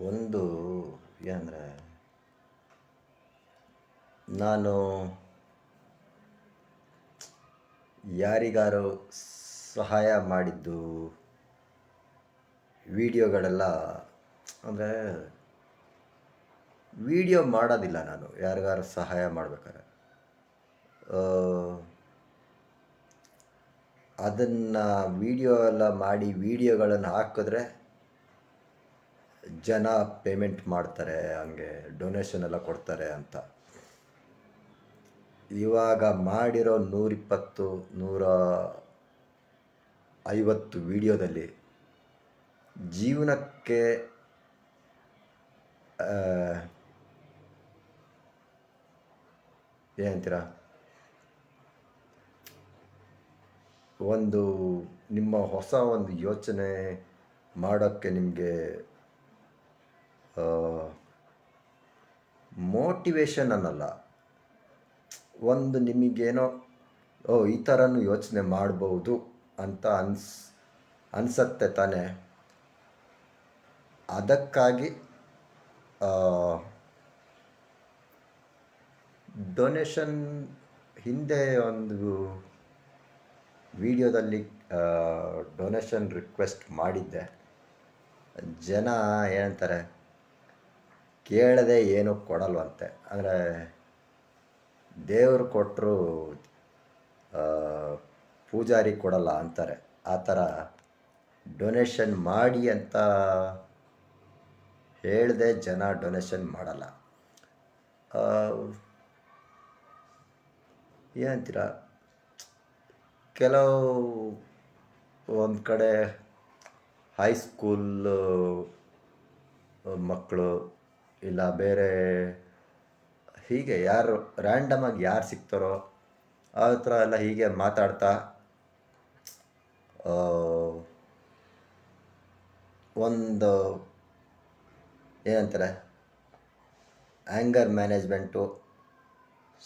ಒಂದು ಏನಂದರೆ, ನಾನು ಯಾರಿಗಾರು ಸಹಾಯ ಮಾಡಿದ್ದು ವಿಡಿಯೋಗಳೆಲ್ಲ, ಅಂದರೆ ವಿಡಿಯೋ ಮಾಡೋದಿಲ್ಲ ನಾನು ಯಾರಿಗಾರು ಸಹಾಯ ಮಾಡ್ಬೇಕಾದ್ರೆ. ಅದನ್ನು ವಿಡಿಯೋ ಎಲ್ಲ ಮಾಡಿ ವಿಡಿಯೋಗಳನ್ನು ಹಾಕಿದ್ರೆ ಜನ ಪೇಮೆಂಟ್ ಮಾಡ್ತಾರೆ, ಹಂಗೆ ಡೊನೇಷನ್ ಎಲ್ಲ ಕೊಡ್ತಾರೆ ಅಂತ. ಇವಾಗ ಮಾಡಿರೋ 120 150 ವಿಡಿಯೋದಲ್ಲಿ ಜೀವನಕ್ಕೆ ಏನಂತೀರ, ಒಂದು ನಿಮ್ಮ ಹೊಸ ಒಂದು ಯೋಚನೆ ಮಾಡೋಕ್ಕೆ ನಿಮಗೆ ಮೋಟಿವೇಶನ್ ಅನ್ನಲ್ಲ, ಒಂದು ನಿಮಗೇನೋ ಈ ಥರನೂ ಯೋಚನೆ ಮಾಡ್ಬೋದು ಅಂತ ಅನಿಸತ್ತೆ ತಾನೇ. ಅದಕ್ಕಾಗಿ ಡೊನೇಷನ್ ಹಿಂದೆ ಒಂದು ವಿಡಿಯೋದಲ್ಲಿ ಡೊನೇಷನ್ ರಿಕ್ವೆಸ್ಟ್ ಮಾಡಿದ್ದೆ. ಜನ ಏನಂತಾರೆ, ಕೇಳದೆ ಏನೂ ಕೊಡಲ್ವಂತೆ. ಅಂದರೆ ದೇವರು ಕೊಟ್ಟರು ಪೂಜಾರಿ ಕೊಡಲ್ಲ ಅಂತಾರೆ. ಆ ಥರ ಡೊನೇಷನ್ ಮಾಡಿ ಅಂತ ಹೇಳಿದೆ, ಜನ ಡೊನೇಷನ್ ಮಾಡಲ್ಲ. ಏನಂತೀರ, ಕೆಲವು ಒಂದು ಕಡೆ ಹೈಸ್ಕೂಲ್ ಮಕ್ಕಳು ಇಲ್ಲ ಬೇರೆ ಹೀಗೆ ಯಾರು ರ್ಯಾಂಡಮಾಗಿ ಯಾರು ಸಿಗ್ತಾರೋ ಆ ಥರ ಎಲ್ಲ ಹೀಗೆ ಮಾತಾಡ್ತಾ ಒಂದು ಏನಂತಾರೆ, ಆ್ಯಂಗರ್ ಮ್ಯಾನೇಜ್ಮೆಂಟು,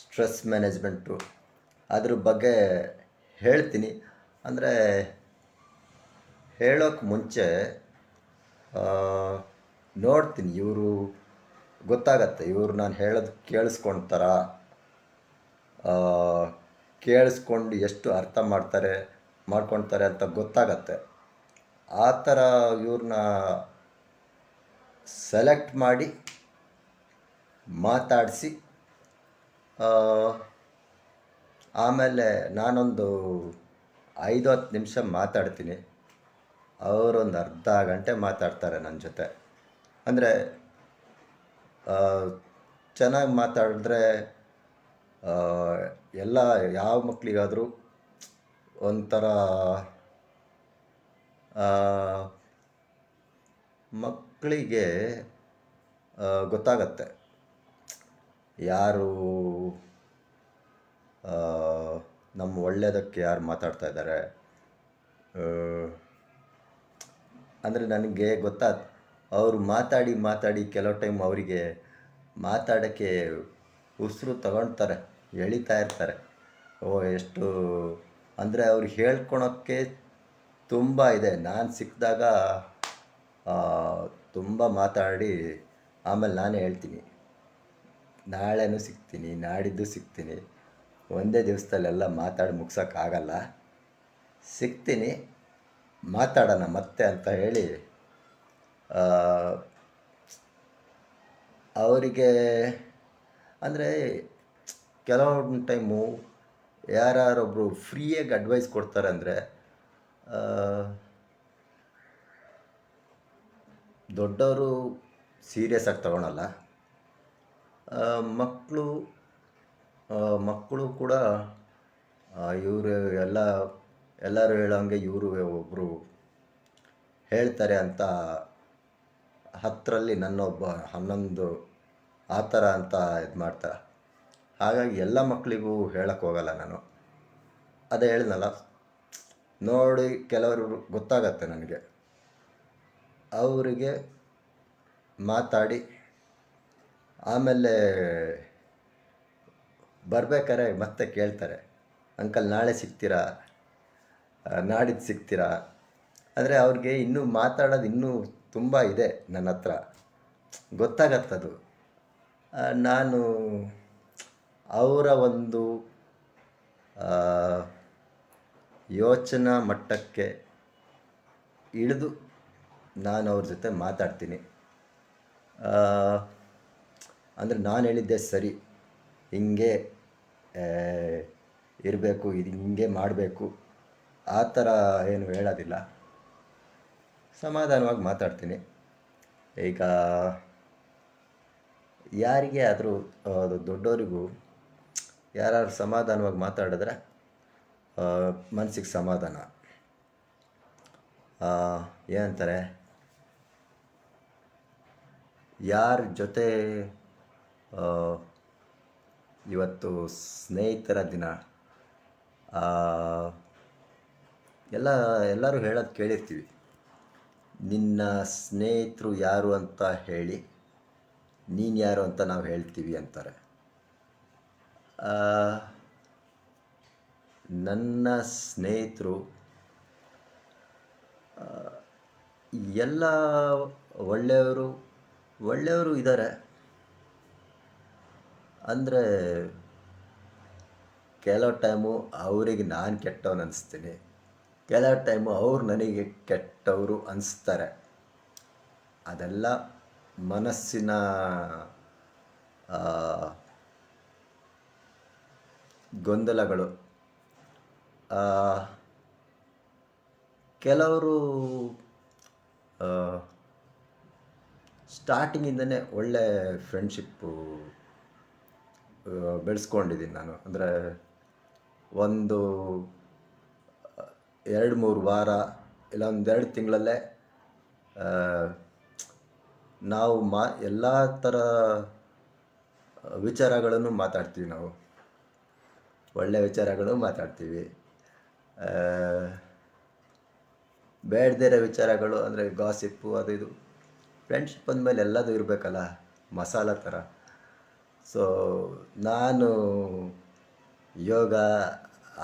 ಸ್ಟ್ರೆಸ್ ಮ್ಯಾನೇಜ್ಮೆಂಟು ಅದ್ರ ಬಗ್ಗೆ ಹೇಳ್ತೀನಿ. ಅಂದರೆ ಹೇಳೋಕ್ಕೆ ಮುಂಚೆ ನೋಡ್ತೀನಿ, ಇವರು ಗೊತ್ತಾಗತ್ತೆ, ಇವರು ನಾನು ಹೇಳೋದು ಕೇಳಿಸ್ಕೊಂಡು ಎಷ್ಟು ಅರ್ಥ ಮಾಡ್ಕೊಳ್ತಾರೆ ಅಂತ ಗೊತ್ತಾಗತ್ತೆ. ಆ ಥರ ಇವ್ರನ್ನ ಸೆಲೆಕ್ಟ್ ಮಾಡಿ ಮಾತಾಡಿಸಿ, ಆಮೇಲೆ ನಾನೊಂದು 5-10 ನಿಮಿಷ ಮಾತಾಡ್ತೀನಿ, ಅವರೊಂದು ಅರ್ಧ ಗಂಟೆ ಮಾತಾಡ್ತಾರೆ ನನ್ನ ಜೊತೆ. ಅಂದರೆ ಚೆನ್ನಾಗಿ ಮಾತಾಡಿದ್ರೆ ಎಲ್ಲ ಯಾವ ಮಕ್ಕಳಿಗಾದರೂ ಒಂಥರ ಮಕ್ಕಳಿಗೆ ಗೊತ್ತಾಗತ್ತೆ ಯಾರು ನಮ್ಮ ಒಳ್ಳೆಯದಕ್ಕೆ ಯಾರು ಮಾತಾಡ್ತಾ ಇದ್ದಾರೆ. ಅಂದರೆ ನನಗೆ ಅವರು ಮಾತಾಡಿ ಕೆಲವು ಟೈಮ್ ಅವರಿಗೆ ಮಾತಾಡೋಕ್ಕೆ ಉಸಿರು ತಗೊಳ್ತಾರೆ, ಎಳಿತಾ ಇರ್ತಾರೆ. ಎಷ್ಟು ಅಂದರೆ ಅವ್ರು ಹೇಳ್ಕೊಳೋಕ್ಕೆ ತುಂಬ ಇದೆ. ನಾನು ಸಿಕ್ಕಿದಾಗ ತುಂಬ ಮಾತಾಡಿ ಆಮೇಲೆ ನಾನೇ ಹೇಳ್ತೀನಿ, ನಾಳೆನೂ ಸಿಗ್ತೀನಿ, ನಾಡಿದ್ದು ಸಿಗ್ತೀನಿ, ಒಂದೇ ದಿವಸದಲ್ಲೆಲ್ಲ ಮಾತಾಡಿ ಮುಗ್ಸೋಕ್ಕಾಗಲ್ಲ, ಸಿಗ್ತೀನಿ, ಮಾತಾಡೋಣ ಮತ್ತೆ ಅಂತ ಹೇಳಿ ಅವರಿಗೆ. ಅಂದರೆ ಕೆಲವೊಂದು ಟೈಮು ಯಾರೊಬ್ಬರು ಫ್ರೀಯಾಗಿ ಅಡ್ವೈಸ್ ಕೊಡ್ತಾರೆ ಅಂದರೆ ದೊಡ್ಡವರು ಸೀರಿಯಸ್ ಆಗಿ ತಗೊಳಲ್ಲ. ಮಕ್ಕಳು ಕೂಡ ಇವರು ಎಲ್ಲರೂ ಹೇಳೋಂಗೆ ಇವರು ಒಬ್ಬರು ಹೇಳ್ತಾರೆ ಅಂತ 10ರಲ್ಲಿ ನನ್ನೊಬ್ಬ 11 ಆ ಥರ ಅಂತ ಇದು ಮಾಡ್ತಾರೆ. ಹಾಗಾಗಿ ಎಲ್ಲ ಮಕ್ಕಳಿಗೂ ಹೇಳಕ್ಕೆ ಹೋಗಲ್ಲ ನಾನು. ಅದೇ ಹೇಳಿದ್ನಲ್ಲ, ನೋಡಿ ಕೆಲವರು ಗೊತ್ತಾಗತ್ತೆ ನನಗೆ, ಅವರಿಗೆ ಮಾತಾಡಿ ಆಮೇಲೆ ಬರ್ಬೇಕಾರೆ ಮತ್ತೆ ಕೇಳ್ತಾರೆ, ಅಂಕಲ್ ನಾಳೆ ಸಿಗ್ತೀರಾ, ನಾಡಿದ್ದು ಸಿಗ್ತೀರಾ. ಅಂದರೆ ಅವ್ರಿಗೆ ಇನ್ನೂ ಮಾತಾಡೋದು ಇನ್ನೂ ತುಂಬ ಇದೆ ನನ್ನ ಹತ್ರ. ಗೊತ್ತಾಗತ್ತದು. ನಾನು ಅವರ ಒಂದು ಆ, ಯೋಚನಾ ಮಟ್ಟಕ್ಕೆ ಇಳಿದು ನಾನು ಅವ್ರ ಜೊತೆ ಮಾತಾಡ್ತೀನಿ. ಅಂದರೆ ನಾನು ಹೇಳಿದ್ದೆ ಸರಿ, ಹಿಂಗೆ ಇರಬೇಕು, ಇದು ಹಿಂಗೆ ಮಾಡಬೇಕು, ಆ ಥರ ಏನು ಹೇಳೋದಿಲ್ಲ. ಸಮಾಧಾನವಾಗಿ ಮಾತಾಡ್ತೀನಿ. ಈಗ ಯಾರಿಗೆ ಆದರೂ ಅದು ದೊಡ್ಡವರಿಗೂ ಯಾರು ಸಮಾಧಾನವಾಗಿ ಮಾತಾಡಿದ್ರೆ ಮನಸ್ಸಿಗೆ ಸಮಾಧಾನ. ಏನಂತಾರೆ, ಯಾರ ಜೊತೆ ಇವತ್ತು ಸ್ನೇಹಿತರ ದಿನ, ಎಲ್ಲರೂ ಹೇಳೋದು ಕೇಳಿರ್ತೀವಿ, ನಿನ್ನ ಸ್ನೇಹಿತರು ಯಾರು ಅಂತ ಹೇಳಿ ನೀನು ಯಾರು ಅಂತ ನಾವು ಹೇಳ್ತೀವಿ ಅಂತಾರೆ. ನನ್ನ ಸ್ನೇಹಿತರು ಎಲ್ಲ ಒಳ್ಳೆಯವರು ಇದ್ದಾರೆ. ಅಂದರೆ ಕೆಲವು ಟೈಮು ಅವರಿಗೆ ನಾನು ಕೆಟ್ಟವನು ಅನಿಸ್ತೀನಿ, ಕೆಲವು ಟೈಮು ಅವ್ರು ನನಗೆ ಕೆಟ್ಟವರು ಅನಿಸ್ತಾರೆ. ಅದೆಲ್ಲ ಮನಸ್ಸಿನ ಗೊಂದಲಗಳು. ಕೆಲವರು ಸ್ಟಾರ್ಟಿಂಗಿಂದನೇ ಒಳ್ಳೆ ಫ್ರೆಂಡ್ಶಿಪ್ಪು ಬೆಳೆಸ್ಕೊಂಡಿದ್ದೀನಿ ನಾನು. ಅಂದರೆ ಒಂದು 2-3 ವಾರ ಇಲ್ಲ 1-2 ತಿಂಗಳಲ್ಲೇ ನಾವು ಎಲ್ಲ ಥರ ವಿಚಾರಗಳನ್ನು ಮಾತಾಡ್ತೀವಿ. ನಾವು ಒಳ್ಳೆಯ ವಿಚಾರಗಳು ಮಾತಾಡ್ತೀವಿ, ಬೇಡದೇ ಇರೋ ವಿಚಾರಗಳು ಅಂದರೆ ಗಾಸಿಪ್ಪು ಅದು ಇದು. ಫ್ರೆಂಡ್ಶಿಪ್ ಅಂದಮೇಲೆ ಎಲ್ಲದೂ ಇರಬೇಕಲ್ಲ, ಮಸಾಲ ಥರ. ಸೊ ನಾನು ಯೋಗ,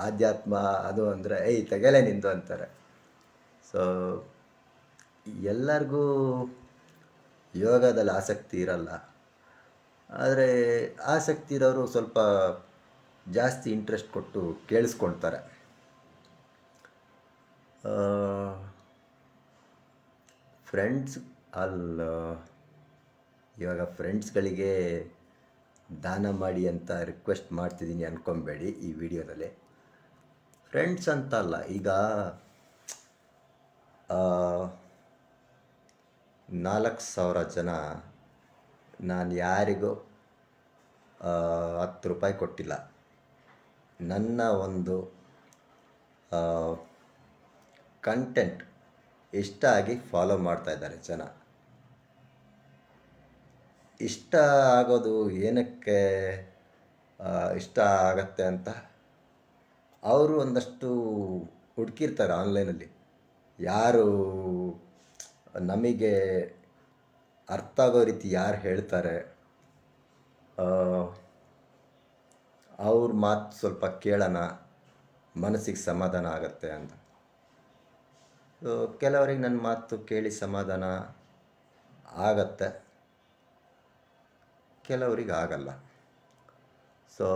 ಆಧ್ಯಾತ್ಮ ಅದು ಅಂದರೆ ತೆಗೆಲೆ ನಿಂದು ಅಂತಾರೆ. ಸೊ ಎಲ್ಲರಿಗೂ ಯೋಗದಲ್ಲಿ ಆಸಕ್ತಿ ಇರಲ್ಲ. ಆದರೆ ಆಸಕ್ತಿ ಇರೋರು ಸ್ವಲ್ಪ ಜಾಸ್ತಿ ಇಂಟ್ರೆಸ್ಟ್ ಕೊಟ್ಟು ಕೇಳಿಸ್ಕೊಳ್ತಾರೆ. ಫ್ರೆಂಡ್ಸ್ ಇವಾಗ ಫ್ರೆಂಡ್ಸ್ಗಳಿಗೆ ದಾನ ಮಾಡಿ ಅಂತ ರಿಕ್ವೆಸ್ಟ್ ಮಾಡ್ತಿದ್ದೀನಿ ಅಂದ್ಕೊಬೇಡಿ ಈ ವಿಡಿಯೋದಲ್ಲಿ. ಫ್ರೆಂಡ್ಸ್ ಅಂತ ಅಲ್ಲ, ಈಗ 4,000 ಜನ ನಾನು ಯಾರಿಗೂ 10 ರೂಪಾಯಿ ಕೊಟ್ಟಿಲ್ಲ. ನನ್ನ ಒಂದು ಕಂಟೆಂಟ್ ಇಷ್ಟ ಆಗಿ ಫಾಲೋ ಮಾಡ್ತಾ ಇದ್ದಾರೆ ಜನ. ಇಷ್ಟ ಆಗೋದು ಏನಕ್ಕೆ ಇಷ್ಟ ಆಗತ್ತೆ ಅಂತ ಅವರು ಒಂದಷ್ಟು ಹುಡುಕಿರ್ತಾರೆ ಆನ್ಲೈನಲ್ಲಿ. ಯಾರು ನಮಗೆ ಅರ್ಥ ಆಗೋ ರೀತಿ ಯಾರು ಹೇಳ್ತಾರೆ, ಅವ್ರ ಮಾತು ಸ್ವಲ್ಪ ಕೇಳೋಣ, ಮನಸ್ಸಿಗೆ ಸಮಾಧಾನ ಆಗತ್ತೆ ಅಂತ. ಕೆಲವರಿಗೆ ನನ್ನ ಮಾತು ಕೇಳಿ ಸಮಾಧಾನ ಆಗತ್ತೆ, ಕೆಲವರಿಗೆ ಆಗಲ್ಲ. ಸೊ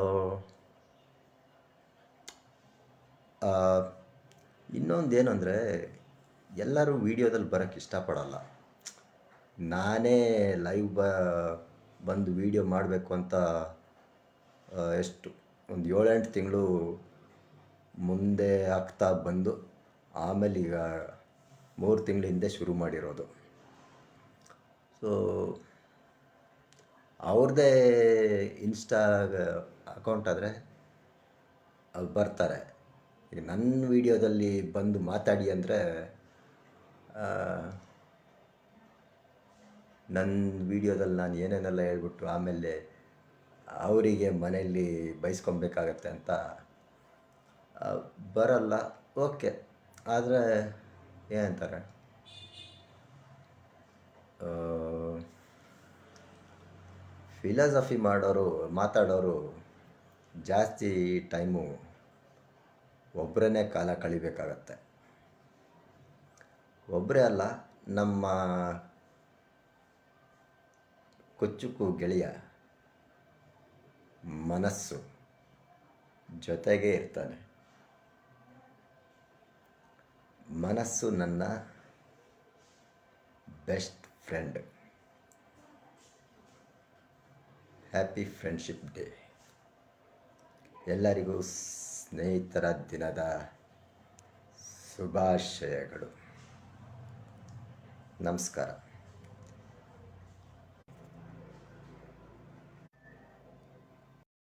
ಇನ್ನೊಂದೇನು ಅಂದರೆ, ಎಲ್ಲರೂ ವೀಡಿಯೋದಲ್ಲಿ ಬರೋಕ್ಕೆ ಇಷ್ಟಪಡಲ್ಲ. ನಾನೇ ಲೈವ್ ಬಂದು ವೀಡಿಯೋ ಮಾಡಬೇಕು ಅಂತ ಎಷ್ಟು ಒಂದು 7-8 ತಿಂಗಳು ಮುಂದೆ ಆಗ್ತಾ ಬಂದು, ಆಮೇಲೆ ಈಗ 3 ತಿಂಗಳ ಹಿಂದೆ ಶುರು ಮಾಡಿರೋದು. ಸೊ ಅವ್ರದ್ದೇ ಇನ್ಸ್ಟಾ ಅಕೌಂಟ್ ಆದರೆ ಅಲ್ಲಿ ಬರ್ತಾರೆ. ಈಗ ನನ್ನ ವೀಡಿಯೋದಲ್ಲಿ ಬಂದು ಮಾತಾಡಿ ಅಂದರೆ ನನ್ನ ವೀಡಿಯೋದಲ್ಲಿ ನಾನು ಏನೇನೆಲ್ಲ ಹೇಳ್ಬಿಟ್ಟು ಆಮೇಲೆ ಅವರಿಗೆ ಮನೆಯಲ್ಲಿ ಬೈಸ್ಕೊಬೇಕಾಗತ್ತೆ ಅಂತ ಬರಲ್ಲ. ಓಕೆ, ಆದರೆ ಏನಂತಾರೆ, ಫಿಲಾಸಫಿ ಮಾತಾಡೋರು ಜಾಸ್ತಿ ಟೈಮು ಒಬ್ಬರೇ ಕಾಲ ಕಳಿಬೇಕಾಗತ್ತೆ. ಒಬ್ಬರೇ ಅಲ್ಲ, ನಮ್ಮ ಕೊಚ್ಚುಕು ಗೆಳೆಯ ಮನಸ್ಸು ಜೊತೆಗೇ ಇರ್ತಾನೆ. ಮನಸ್ಸು ನನ್ನ best friend. Happy friendship day. ಎಲ್ಲರಿಗೂ ಸ್ನೇಹಿತರ ದಿನದ ಶುಭಾಶಯಗಳು. ನಮಸ್ಕಾರ.